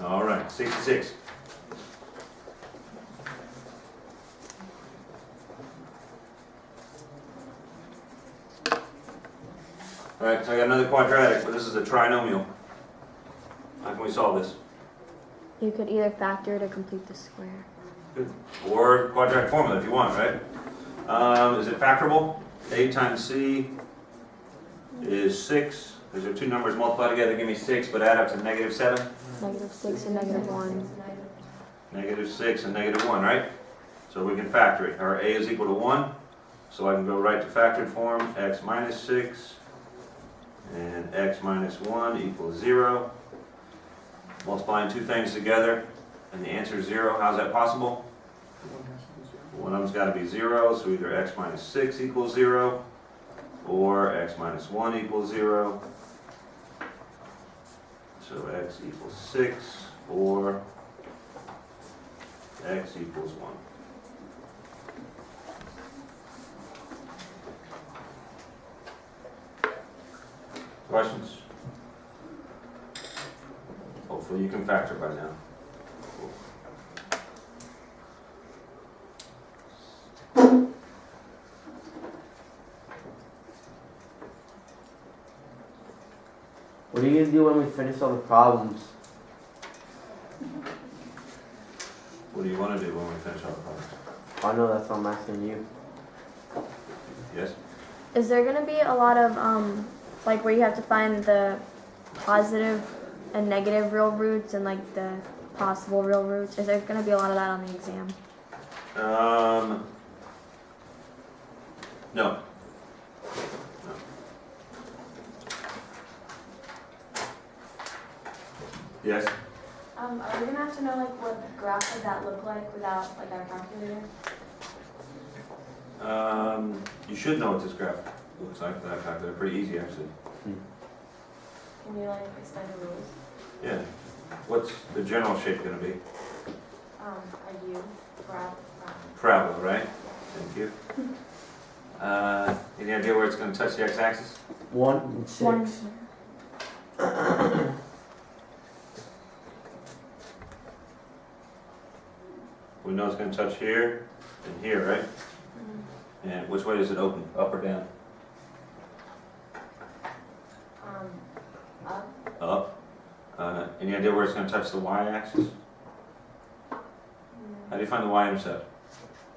All right, 66. All right, so I got another quadratic, but this is a trinomial. How can we solve this? You could either factor to complete the square. Good. Or quadratic formula if you want, right? Is it factorable? A times C is 6. Those are two numbers multiplied together, give me 6, but add up to -7. -6 and -1. -6 and -1, right? So we can factor it. Our A is equal to 1, so I can go right to factored form, x minus 6 and x minus 1 equals 0. Multiplying two things together, and the answer is 0. How's that possible? One of them's got to be 0, so either x minus 6 equals 0, or x minus 1 equals 0. So x equals 6, or x equals 1. Questions? Hopefully you can factor by now. What are you gonna do when we finish all the problems? What do you want to do when we finish our problems? I know that's what I'm asking you. Yes? Is there going to be a lot of, like, where you have to find the positive and negative real roots and, like, the possible real roots? Is there going to be a lot of that on the exam? No. Yes? Are we gonna have to know like what graph would that look like without like our calculator? You should know what this graph looks like. They're pretty easy, actually. Can you like explain the rules? Yeah. What's the general shape going to be? A U, Parabola, right? Thank you. Any idea where it's going to touch the x-axis? 1 and 6. One. We know it's going to touch here and here, right? And which way does it open? Up or down? Up. Up. Any idea where it's going to touch the y-axis? How do you find the y-intercept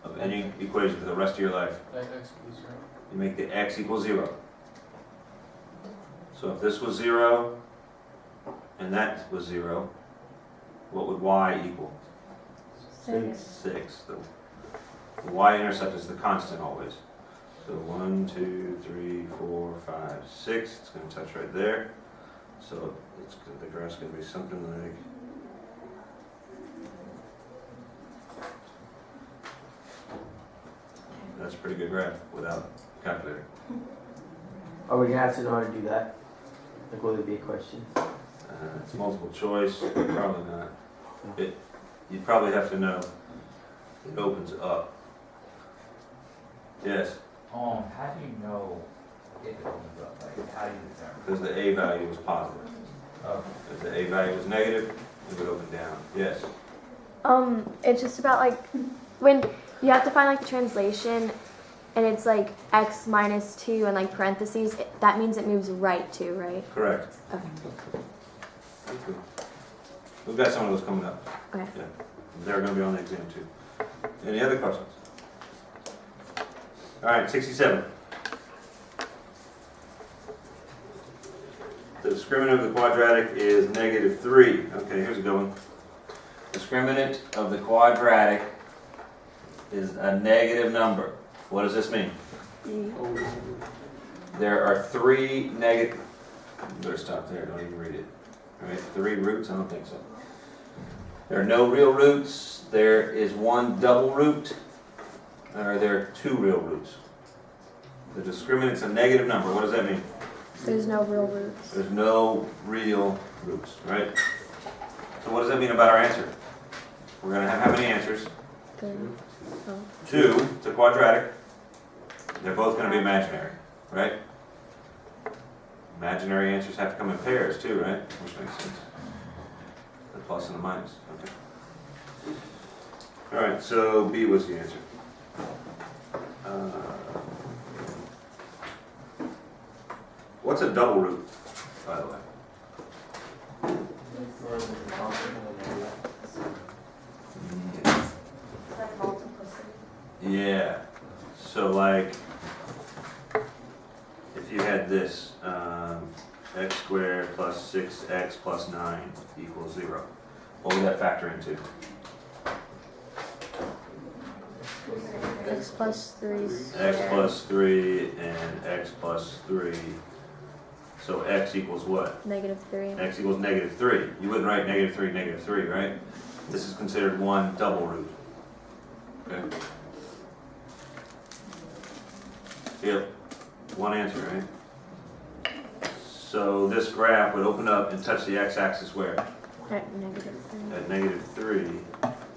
of any equation for the rest of your life? X equals 0. You make the x equal 0. So if this was 0 and that was 0, what would y equal? 6. 6. The y-intercept is the constant always. So 1, 2, 3, 4, 5, 6. It's going to touch right there. So the graph's going to be something like that's a pretty good graph without calculator. Are we gonna have to know how to do that? Like, will it be a question? It's multiple choice. Probably not. You'd probably have to know it opens up. Yes, How do you know if it opens up? Like, how do you determine? because the a value is positive. Oh. If the a value is negative, it would open down. Yes. It's just about, like, when you have to find, like, the translation, and it's, like, x minus 2 and, like, parentheses, that means it moves right too, right? Correct. Okay. We've got some of those coming up. Okay. Yeah. They're going to be on the exam too. Any other questions? All right, 67. The discriminant of the quadratic is -3. Okay, here's a good one. Discriminant of the quadratic is a negative number. What does this mean? There are 3 negative. Better stop there. Don't even read it. All right, 3 roots. I don't think so. There are no real roots. There is 1 double root. Or there are 2 real roots. The discriminant's a negative number. What does that mean? There's no real roots. There's no real roots, right? So what does that mean about our answer? We're going to have how many answers? 3. Oh. 2. It's a quadratic. They're both going to be imaginary, right? Imaginary answers have to come in pairs too, right? Which makes sense. plus and a minus, okay. All right, so B was the answer. What's a double root, by the way? Is that multiplicity? Yeah, so like, if you had this, x squared plus 6x plus 9 equals 0, what would that factor into? X plus 3 X squared. plus 3 and x plus 3, so x equals what? Negative 3. X equals -3. You wouldn't write -3, right? This is considered one double root. Okay? Yep, one answer, right? So this graph would open up and touch the x-axis where? At negative 3. At -3.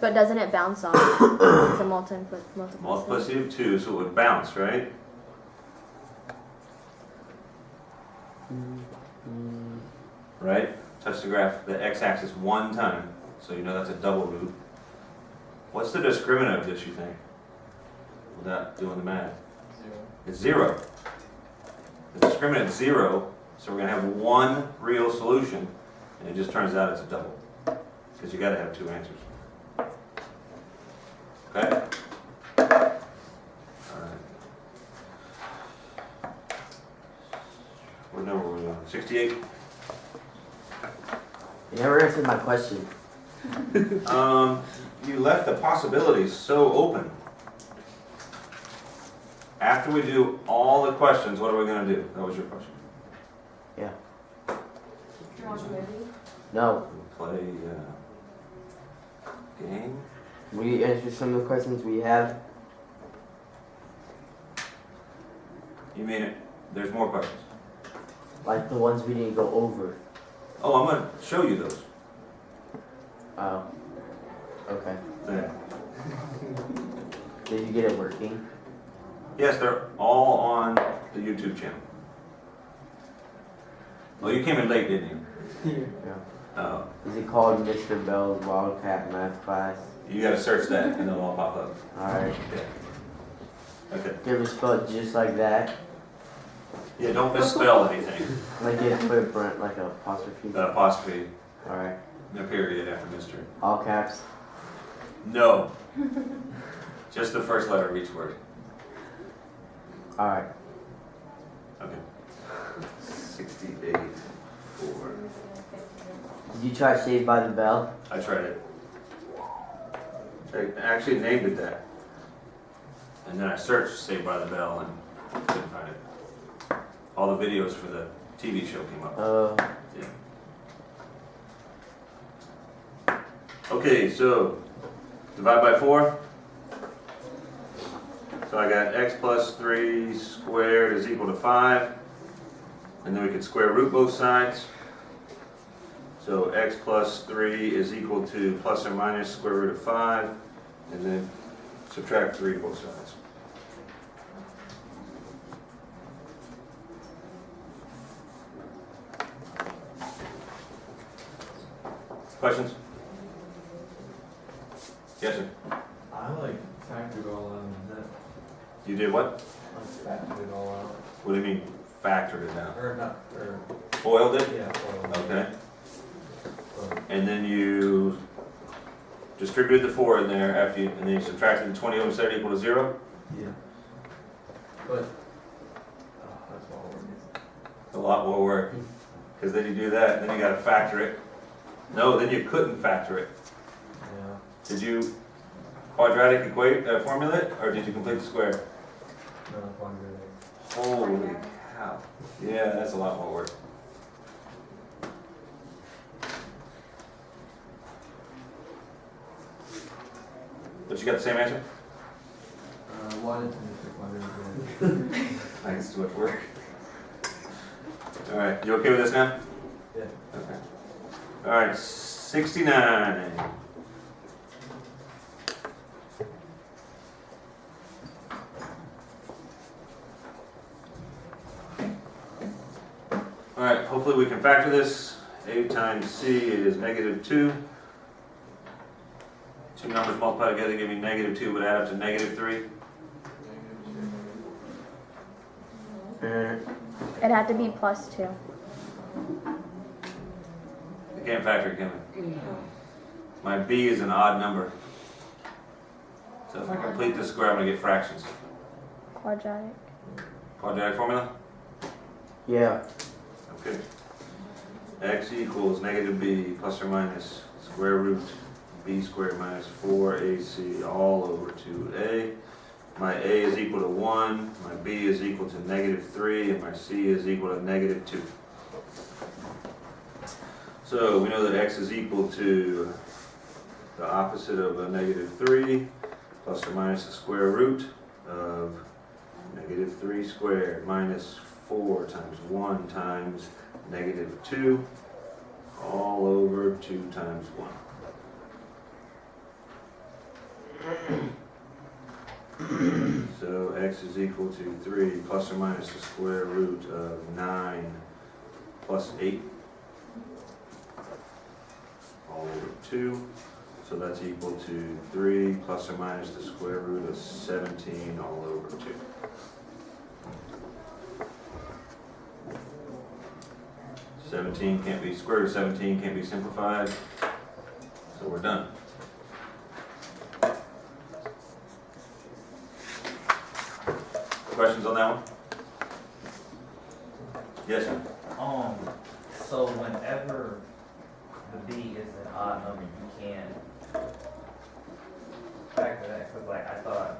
But doesn't it bounce off? It's a multiplicity. Multiplicity of 2, so it would bounce, right? Right? Touch the graph, the x-axis one time, so you know that's a double root. What's the discriminant of this, you think? Without doing the math. 0. It's 0. The discriminant is 0, so we're going to have one real solution, and it just turns out it's a double. Because you got to have two answers. Okay? Alright. What number were we on? 68? You never answered my question. You left the possibilities so open. After we do all the questions, what are we going to do? That was your question. Yeah. You want the movie? No. We'll play game. We answer some of the questions we have. You mean it? There's more questions. Like the ones we didn't go over. Oh, I'm going to show you those. Oh. Okay. There. Did you get it working? Yes, they're all on the YouTube channel. Well, you came in late, didn't you? Yeah. Is it called Mr. Bell's Wildcat Math Class? You got to search that and it'll all pop up. Alright. Okay. You ever spell it just like that? Yeah, don't misspell anything. Like you put it Brent like a apostrophe? The apostrophe, Alright. the period after Mr. All caps? No. Just the first letter of each word. Alright. Okay. 68, 4. Did you try Saved by the Bell? I tried it. I actually named it that. And then I searched Saved by the Bell and couldn't find it. All the videos for the TV show came up. Yeah. Okay, so divide by 4. So I got x plus 3 squared is equal to 5. And then we could square root both sides. So x plus 3 is equal to plus or minus square root of 5. And then subtract 3 to both sides. Questions? Yes, sir. I factored all out of that. You did what? Factored it all out. What do you mean factored it out? Or not, or, Foiled it? yeah, well, Okay. or- And then you distributed the 4 in there after you, and then you subtracted the 20 over 7 equal to 0? yeah. But, that's all we're missing. It's a lot more work. Because then you do that, then you gotta factor it. No, then you couldn't factor it. Yeah. Did you quadratic equate, formula it, or did you complete the square? No, quadratic. Holy cow. Yeah, that's a lot more work. But you got the same answer? Why didn't you pick quadratic? I think it's too much work. Alright, you okay with this now? Yeah. Okay. Alright, 69. Alright, hopefully we can factor this. A times C is -2. Two numbers multiplied together give me -2, but add up to -3. It had to be +2. I can't factor it, can I? My b is an odd number. So if I complete this square, I'm going to get fractions. Quadratic. Quadratic formula? Yeah. Okay. X equals -b plus or minus square root b squared minus 4ac all over 2a. My a is equal to 1, my b is equal to -3, and my c is equal to -2. So we know that x is equal to the opposite of a -3 plus or minus the square root of -3 squared minus 4 times 1 times -2 all over 2 times 1. So x is equal to 3 plus or minus the square root of 9 plus 8 all over 2. So that's equal to 3 plus or minus the square root of 17 all over 2. Square root of 17 can't be simplified, so we're done. Questions on that one? Yes, sir. So whenever the b is an odd number, you can't factor that, because like I thought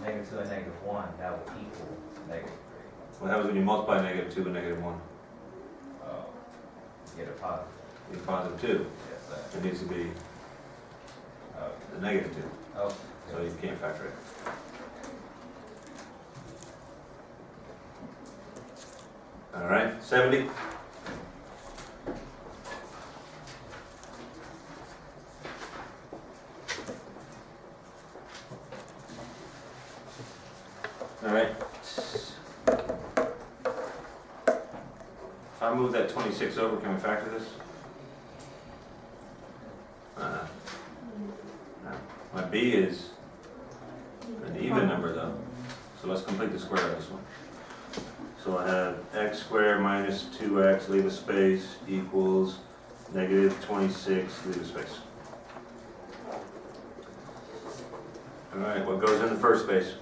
-2 and -1, that would equal -3. What happens when you multiply -2 and -1? Oh, get a positive. You get +2. Yes, sir. It needs to be Oh, the -2, oh, so you can't factor it. All right, 70. All right. If I move that 26 over, can we factor this? No. My b is an even number though, so let's complete the square of this one. So I have x squared minus 2x, leave a space, equals -26, leave a space. All right, what goes in the first space?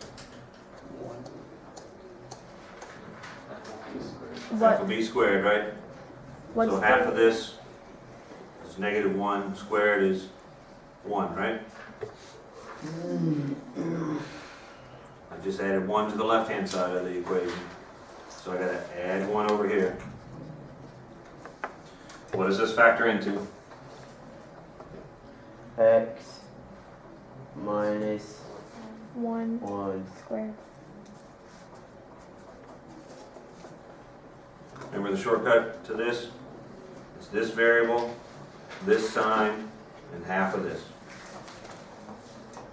Half What? of b squared, right? What's So half the, of this is -1, squared is 1, right? I just added 1 to the left-hand side of the equation. So I gotta add 1 over here. What does this factor into? X minus 1 1. squared? Remember the shortcut to this? It's this variable, this sign, and half of this.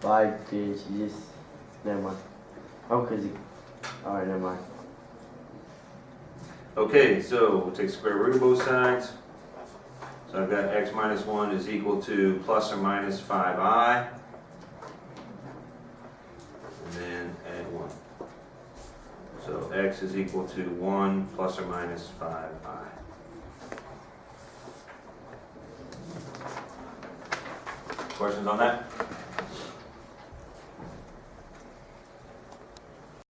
Why didn't you just... Never mind. Oh, because you... Alright, never mind. Okay, so we'll take square root of both sides. So I've got x minus 1 is equal to plus or minus 5i. And then add 1. So x is equal to 1 plus or minus 5i. Questions on that?